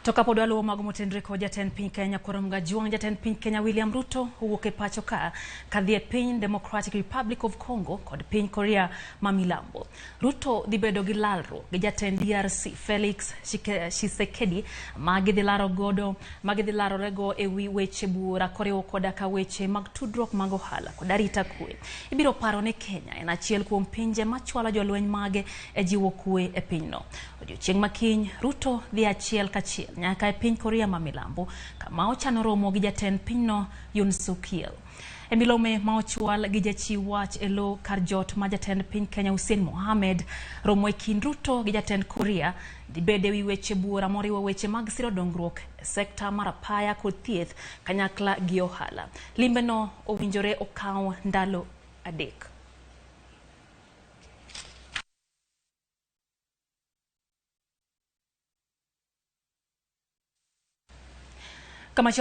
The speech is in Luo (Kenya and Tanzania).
Toka pod waluwo mago motendore kod jatend piny Kenya korom gajuang jatend piny Kenya William Ruto owuok e pacho ka kadhi e piny Democratic Republic of Congo kod piny Korea ma milambo. Ruto dhi bedo gi lalruok gi jatend DRC Felix Tshisekedi magidhi larorego e wi weche bura koriwo koda ka weche mag tudruok mag ohala kod arita kwe. Ibiro paro ne Kenya en achiel kuom pinje machwalo jolweny mage e jiwo kwe e pinyno. Odiochieng' makiny Ruto dhi achiel kachiel nyaka e piny Korea ma milambo kama ochano romo gi jatend pinyno Yoon Suk Yeol. E milome ma ochwal gi jachiw wach e lo kar jot ma jatend piny Kenya Hussein Mohamed, romo e kind Ruto gi jatend Korea dhi bede wi weche bura moriwo weche mag siro dongruok e sekta mar apaya kod thieth kanyakla gi ohala. Limbeno owinjore okaw ndalo 3. Kama